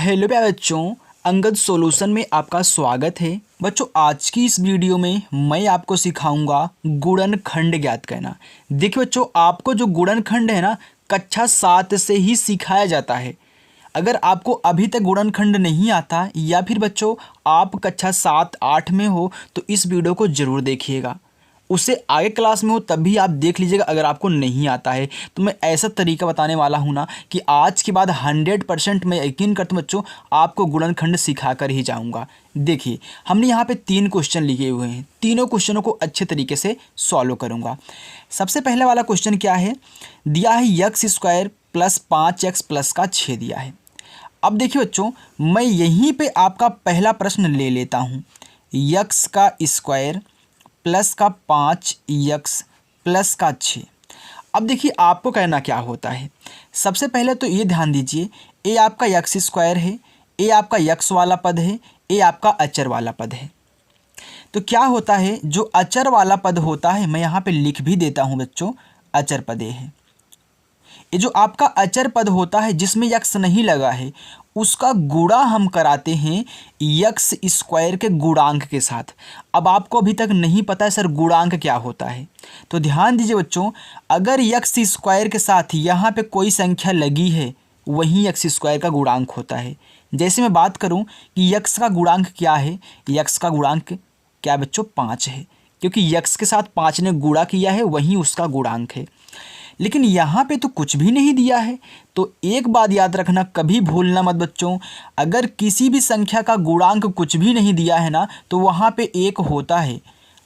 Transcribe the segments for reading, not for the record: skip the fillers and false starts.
Hello प्यारे बच्चों, Angad solution में आपका स्वागत है। बच्चों, आज की इस वीडियो में मैं आपको सिखाऊंगा गुणनखंड ज्ञात करना। देखिए बच्चों, आपको जो गुणनखंड है ना, कक्षा 7 से ही सिखाया जाता है। अगर आपको अभी तक गुणनखंड नहीं आता या फिर बच्चों आप कक्षा 7-8 में हो तो इस वीडियो को ज़रूर देखिएगा। उससे आगे क्लास में हो तब भी आप देख लीजिएगा। अगर आपको नहीं आता है तो मैं ऐसा तरीका बताने वाला हूँ ना कि आज के बाद 100% मैं यकीन करता हूँ बच्चों आपको गुणनखंड सिखा कर ही जाऊँगा। देखिए, हमने यहाँ पे 3 क्वेश्चन लिखे हुए हैं। तीनों क्वेश्चनों को अच्छे तरीके से सॉल्व करूँगा। सबसे पहले वाला क्वेश्चन क्या है, दिया है x² + 5x + 6 दिया है। अब देखिए बच्चों, मैं यहीं पे आपका पहला प्रश्न ले लेता हूँ। x² + 5x + 6। अब देखिए आपको कहना क्या होता है। सबसे पहले तो ये ध्यान दीजिए, ये आपका x² है, ये आपका x वाला पद है, ये आपका अचर वाला पद है। तो क्या होता है, जो अचर वाला पद होता है मैं यहाँ पे लिख भी देता हूँ बच्चों, अचर पद ये है। ये जो आपका अचर पद होता है जिसमें यक्स नहीं लगा है उसका गुणा हम कराते हैं x² के गुणांक के साथ। अब आपको अभी तक नहीं पता है सर गुणांक क्या होता है, तो ध्यान दीजिए बच्चों, अगर x² के साथ यहाँ पे कोई संख्या लगी है वही x² का गुणांक होता है। जैसे मैं बात करूँ कि x का गुणांक क्या है, x का गुणांक क्या बच्चों 5 है, क्योंकि x के साथ 5 ने गुणा किया है वही उसका गुणांक है। लेकिन यहाँ पे तो कुछ भी नहीं दिया है। तो एक बात याद रखना, कभी भूलना मत बच्चों, अगर किसी भी संख्या का गुणांक कुछ भी नहीं दिया है ना तो वहाँ पे 1 होता है।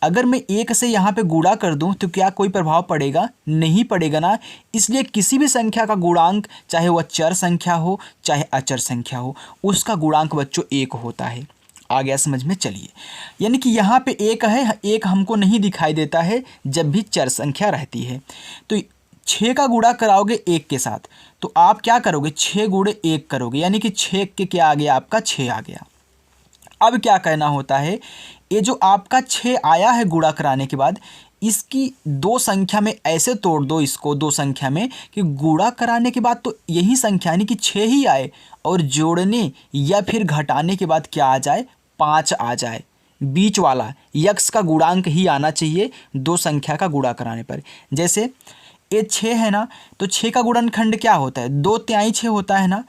अगर मैं 1 से यहाँ पे गुणा कर दूँ तो क्या कोई प्रभाव पड़ेगा? नहीं पड़ेगा ना। इसलिए किसी भी संख्या का गुणांक, चाहे वह चर संख्या हो चाहे अचर संख्या हो, उसका गुणांक बच्चों 1 होता है। आ गया समझ में? चलिए, यानी कि यहाँ पे 1 है, 1 हमको नहीं दिखाई देता है जब भी चर संख्या रहती है। तो 6 का गुणा कराओगे 1 के साथ तो आप क्या करोगे, 6 × 1 करोगे, यानी कि 6 के क्या आ गया, आपका 6 आ गया। अब क्या कहना होता है, ये जो आपका 6 आया है गुणा कराने के बाद, इसकी 2 संख्या में ऐसे तोड़ दो इसको 2 संख्या में कि गुणा कराने के बाद तो यही संख्या यानी कि 6 ही आए और जोड़ने या फिर घटाने के बाद क्या आ जाए, 5 आ जाए। बीच वाला x का गुणांक ही आना चाहिए 2 संख्या का गुणा कराने पर। जैसे ये 6 है ना, तो 6 का गुणनखंड क्या होता है, 2/3 6 होता है ना।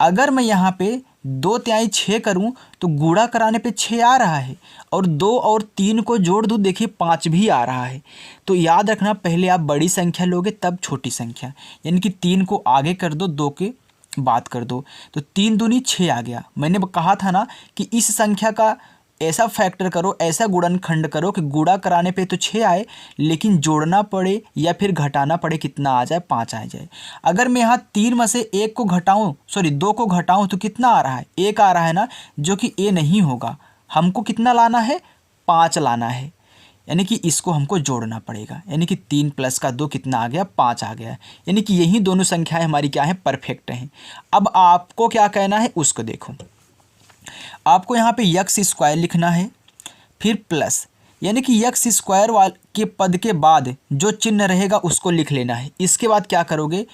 अगर मैं यहाँ पे 2/3 6 करूँ तो गुणा कराने पे 6 आ रहा है और 2 और 3 को जोड़ दूँ, देखिए 5 भी आ रहा है। तो याद रखना, पहले आप बड़ी संख्या लोगे तब छोटी संख्या, यानी कि 3 को आगे कर दो, 2 के बाद कर दो, तो 3 दूनी 6 आ गया। मैंने कहा था ना कि इस संख्या का ऐसा फैक्टर करो, ऐसा गुणनखंड करो कि गुणा कराने पे तो 6 आए लेकिन जोड़ना पड़े या फिर घटाना पड़े, कितना आ जाए, 5 आ जाए। अगर मैं यहाँ 3 में से 1 को घटाऊँ, 2 को घटाऊँ तो कितना आ रहा है, 1 आ रहा है ना, जो कि ए नहीं होगा। हमको कितना लाना है, 5 लाना है, यानी कि इसको हमको जोड़ना पड़ेगा। यानी कि 3 + 2 कितना आ गया, 5 आ गया। यानी कि यही दोनों संख्याएँ हमारी क्या है, परफेक्ट हैं। अब आपको क्या कहना है उसको देखो, आपको यहाँ पे x² लिखना है, फिर प्लस, यानी कि x² के पद के बाद जो चिन्ह रहेगा उसको लिख लेना है। इसके बाद क्या करोगे,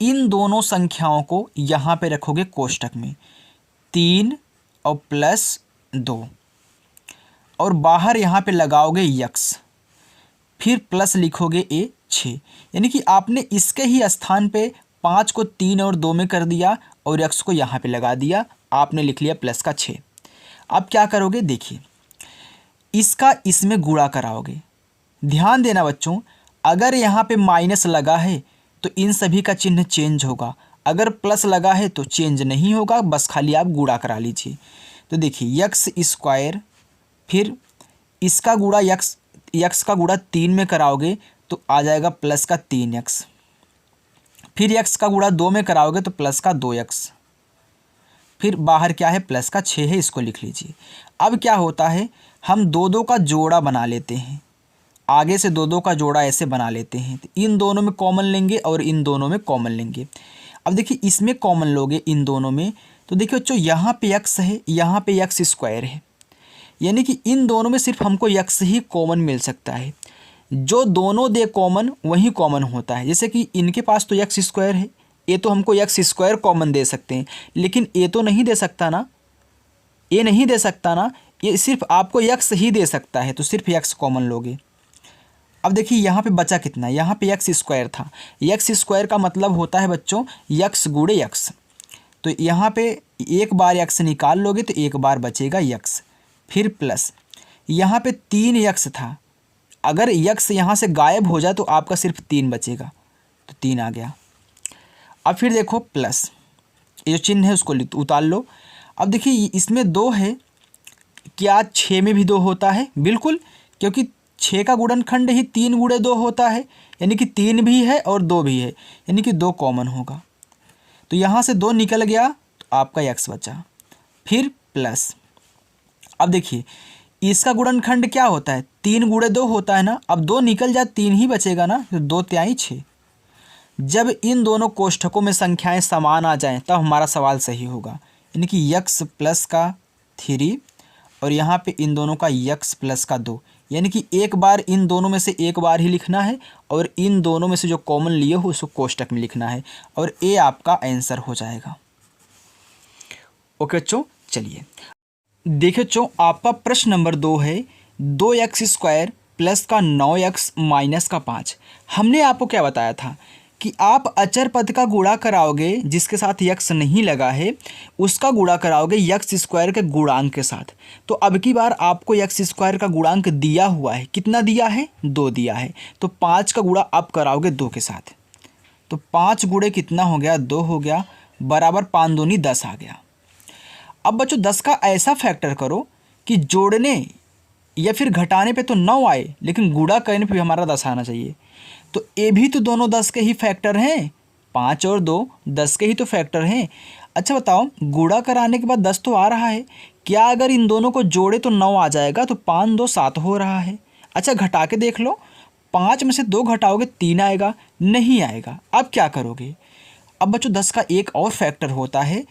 इन दोनों संख्याओं को यहाँ पे रखोगे कोष्टक में, 3 और +2, और बाहर यहाँ पे लगाओगे x, फिर प्लस लिखोगे 6, यानी कि आपने इसके ही स्थान पे 5 को 3 और 2 में कर दिया और x को यहाँ पे लगा दिया, आपने लिख लिया +6। अब क्या करोगे, देखिए इसका इसमें गुणा कराओगे। ध्यान देना बच्चों, अगर यहाँ पे माइनस लगा है तो इन सभी का चिन्ह चेंज होगा, अगर प्लस लगा है तो चेंज नहीं होगा, बस खाली आप गुणा करा लीजिए। तो देखिए x², फिर इसका गुणा x का गुणा 3 में कराओगे तो आ जाएगा +3x, फिर x का गुणा 2 में कराओगे तो +2x, फिर बाहर क्या है, +6 है, इसको लिख लीजिए। अब क्या होता है, हम 2 का जोड़ा बना लेते हैं, आगे से 2 का जोड़ा ऐसे बना लेते हैं। तो इन दोनों में कॉमन लेंगे और इन दोनों में कॉमन लेंगे। अब देखिए इसमें कॉमन लोगे इन दोनों में, तो देखिए बच्चों यहाँ पे x है, यहाँ पे x² है, यानी कि इन दोनों में सिर्फ हमको x ही कॉमन मिल सकता है। जो दोनों दे कॉमन वही कॉमन होता है। जैसे कि इनके पास तो x² है, ए तो हमको एक्स स्क्वायर कॉमन दे सकते हैं, लेकिन ए तो नहीं दे सकता ना, ए नहीं दे सकता ना, ये सिर्फ आपको एक्स ही दे सकता है, तो सिर्फ एक्स कॉमन लोगे। अब देखिए यहाँ पे बचा कितना, यहाँ पे एक्स स्क्वायर था, एक्स स्क्वायर का मतलब होता है बच्चों एक्स गुणे एक्स, तो यहाँ पे एक बार एक्स निकाल लोगे तो एक बार बचेगा एक्स, फिर प्लस यहाँ पे 3x था, अगर x यहाँ से गायब हो जाए तो आपका सिर्फ 3 बचेगा, तो 3 आ गया। अब फिर देखो प्लस, ये जो चिन्ह है उसको उतार लो। अब देखिए इसमें 2 है, क्या 6 में भी 2 होता है? बिल्कुल, क्योंकि 6 का गुणनखंड ही 3 गुणे 2 होता है, यानी कि 3 भी है और 2 भी है, यानी कि 2 कॉमन होगा। तो यहाँ से 2 निकल गया तो आपका x बचा, फिर प्लस। अब देखिए इसका गुणनखंड क्या होता है? 3 गुणे 2 होता है ना, अब 2 निकल जाए 3 ही बचेगा ना, तो 2 तिहाई 6। जब इन दोनों कोष्ठकों में संख्याएं समान आ जाएं तब हमारा सवाल सही होगा, यानी कि x प्लस का 3 और यहाँ पे इन दोनों का x प्लस का 2, यानी कि एक बार इन दोनों में से एक बार ही लिखना है और इन दोनों में से जो कॉमन लिए हो उसको कोष्ठक में लिखना है, और ए आपका आंसर हो जाएगा। ओके बच्चों, चलिए देखिए बच्चों, आपका प्रश्न नंबर 2 है 2x स्क्वायर प्लस का 9x माइनस का 5। हमने आपको क्या बताया था कि आप अचर पद का गुणा कराओगे जिसके साथ x नहीं लगा है, उसका गुणा कराओगे x स्क्वायर के गुणांक के साथ। तो अब की बार आपको x स्क्वायर का गुणांक दिया हुआ है, कितना दिया है? 2 दिया है, तो 5 का गुणा आप कराओगे 2 के साथ, तो 5 गुणे कितना हो गया? 2 हो गया, बराबर 5 दूनी 10 आ गया। अब बच्चों 10 का ऐसा फैक्टर करो कि जोड़ने या फिर घटाने पे तो 9 आए, लेकिन गुणा करने पे भी हमारा 10 आना चाहिए। तो ये भी तो दोनों 10 के ही फैक्टर हैं, 5 और 2 10 के ही तो फैक्टर हैं। अच्छा बताओ, गुणा कराने के बाद 10 तो आ रहा है, क्या अगर इन दोनों को जोड़े तो 9 आ जाएगा? तो 5 2 7 हो रहा है। अच्छा घटा के देख लो, 5 में से 2 घटाओगे 3 आएगा, नहीं आएगा। अब क्या करोगे? अब बच्चों 10 का एक और फैक्टर होता है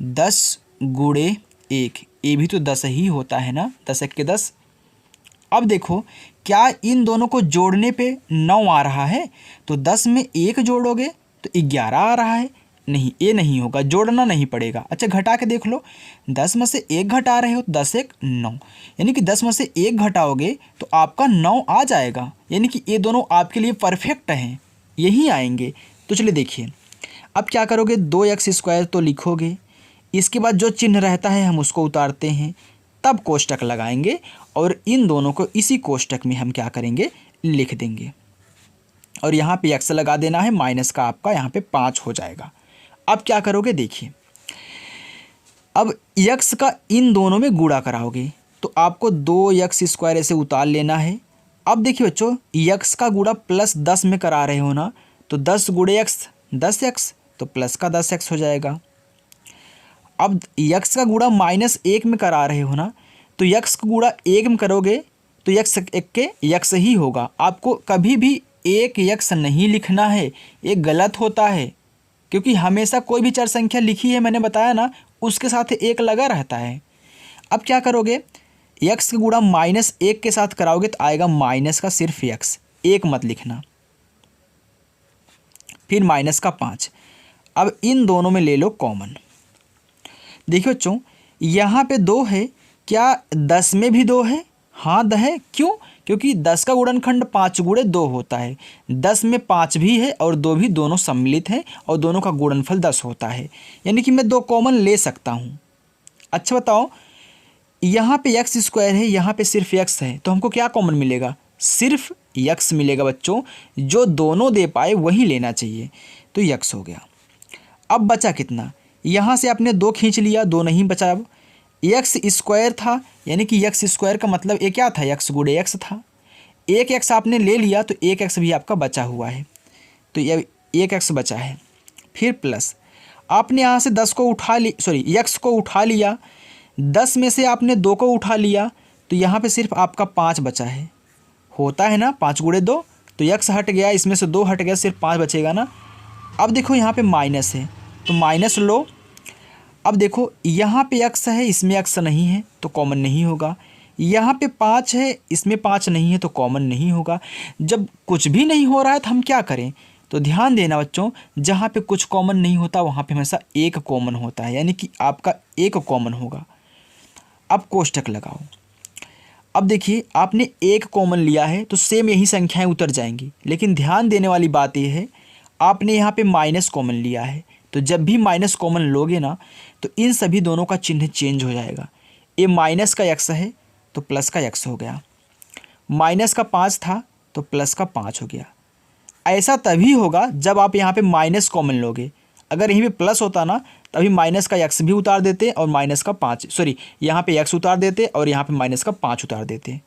10 गुणे 1, ये भी तो 10 ही होता है ना, 10 1 के 10। अब देखो क्या इन दोनों को जोड़ने पे 9 आ रहा है, तो 10 में 1 जोड़ोगे तो 11 आ रहा है, नहीं ये नहीं होगा, जोड़ना नहीं पड़ेगा। अच्छा घटा के देख लो, 10 में से 1 घटा रहे हो तो 10 1 9, यानी कि 10 में से 1 घटाओगे तो आपका 9 आ जाएगा, यानी कि ये दोनों आपके लिए परफेक्ट हैं, यही आएंगे। तो चलिए देखिए अब क्या करोगे, 2x स्क्वायर तो लिखोगे, इसके बाद जो चिन्ह रहता है हम उसको उतारते हैं, तब कोष्टक लगाएंगे और इन दोनों को इसी कोष्टक में हम क्या करेंगे? लिख देंगे, और यहाँ पे x लगा देना है, माइनस का आपका यहाँ पे 5 हो जाएगा। अब क्या करोगे देखिए, अब x का इन दोनों में गुणा कराओगे तो आपको 2x स्क्वायर ऐसे उतार लेना है। अब देखिए बच्चों x का गुणा प्लस 10 में करा रहे हो ना, तो 10 गुणे x 10x, तो प्लस का 10x हो जाएगा। अब x का गुणा माइनस 1 में करा रहे हो ना, तो x का गुणा 1 में करोगे तो x 1 के x ही होगा। आपको कभी भी 1 x नहीं लिखना है, ये गलत होता है, क्योंकि हमेशा कोई भी चर संख्या लिखी है मैंने बताया ना, उसके साथ 1 लगा रहता है। अब क्या करोगे, x का गुणा माइनस 1 के साथ कराओगे तो आएगा माइनस का सिर्फ x, 1 मत लिखना, फिर माइनस का 5। अब इन दोनों में ले लो कॉमन। देखिए बच्चों यहाँ पे 2 है, क्या 10 में भी 2 है? हाँ है, क्यों? क्योंकि 10 का गुणनखंड 5 गुणे 2 होता है, 10 में 5 भी है और 2 भी, दोनों सम्मिलित हैं और दोनों का गुणनफल 10 होता है, यानी कि मैं 2 कॉमन ले सकता हूँ। अच्छा बताओ, यहाँ पे x स्क्वायर है, यहाँ पे सिर्फ x है, तो हमको क्या कॉमन मिलेगा? सिर्फ x मिलेगा बच्चों, जो दोनों दे पाए वही लेना चाहिए, तो x हो गया। अब बचा कितना? यहाँ से आपने 2 खींच लिया, 2 नहीं बचा। अब एक्स स्क्वायर था, यानी कि एक्स स्क्वायर का मतलब ये क्या था? x गुणे x था, 1 x आपने ले लिया तो 1 x भी आपका बचा हुआ है, तो ये 1 x बचा है। फिर प्लस आपने यहाँ से 10 को उठा ली, सॉरी x को उठा लिया, 10 में से आपने 2 को उठा लिया, तो यहाँ पे सिर्फ आपका 5 बचा है, होता है ना 5 गुणे 2, तो x हट गया, इसमें से 2 हट गया, सिर्फ 5 बचेगा ना। अब देखो यहाँ पे माइनस है तो माइनस लो। अब देखो यहाँ पे x है, इसमें x नहीं है तो कॉमन नहीं होगा, यहाँ पे 5 है, इसमें 5 नहीं है तो कॉमन नहीं होगा। जब कुछ भी नहीं हो रहा है तो हम क्या करें? तो ध्यान देना बच्चों, जहाँ पे कुछ कॉमन नहीं होता वहाँ पे हमेशा एक कॉमन होता है, यानी कि आपका एक कॉमन होगा। अब कोष्टक लगाओ। अब देखिए आपने एक कॉमन लिया है तो सेम यही संख्याएं उतर जाएंगी, लेकिन ध्यान देने वाली बात यह है आपने यहाँ पे माइनस कॉमन लिया है, तो जब भी माइनस कॉमन लोगे ना तो इन सभी दोनों का चिन्ह चेंज हो जाएगा। ये माइनस का x है तो प्लस का x हो गया, माइनस का 5 था तो प्लस का 5 हो गया। ऐसा तभी होगा जब आप यहाँ पे माइनस कॉमन लोगे। अगर यहीं पे प्लस होता ना तभी माइनस का x भी उतार देते और माइनस का 5 सॉरी यहाँ पे x उतार देते और यहाँ पे माइनस का 5 उतार देते।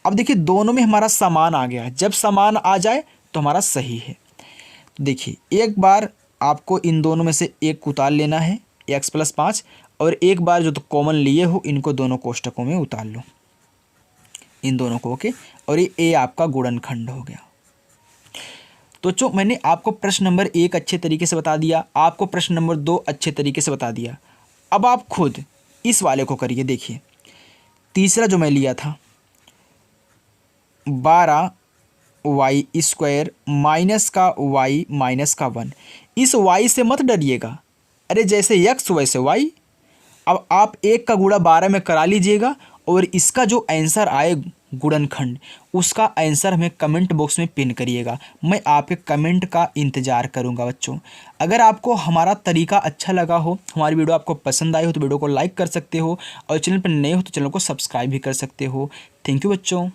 अब देखिए दोनों में हमारा समान आ गया, जब समान आ जाए तो हमारा सही है। तो देखिए एक बार आपको इन दोनों में से एक उतार लेना है x + 5, और एक बार जो तो कॉमन लिए हो इनको दोनों कोष्टकों में उतार लो, इन दोनों को। ओके, और ये a आपका गुणनखंड हो गया। तो जो मैंने आपको प्रश्न नंबर 1 अच्छे तरीके से बता दिया, आपको प्रश्न नंबर 2 अच्छे तरीके से बता दिया। अब आप खुद इस वाले को करिए। देखिए तीसरा जो मैं लिया था 12y² माइनस का y माइनस का 1, इस y से मत डरिएगा, अरे जैसे x वैसे y। अब आप 1 का गुणा 12 में करा लीजिएगा और इसका जो आंसर आए गुणनखंड उसका आंसर हमें कमेंट बॉक्स में पिन करिएगा। मैं आपके कमेंट का इंतज़ार करूंगा बच्चों। अगर आपको हमारा तरीका अच्छा लगा हो, हमारी वीडियो आपको पसंद आई हो तो वीडियो को लाइक कर सकते हो, और चैनल पर नए हो तो चैनल को सब्सक्राइब भी कर सकते हो। थैंक यू बच्चों।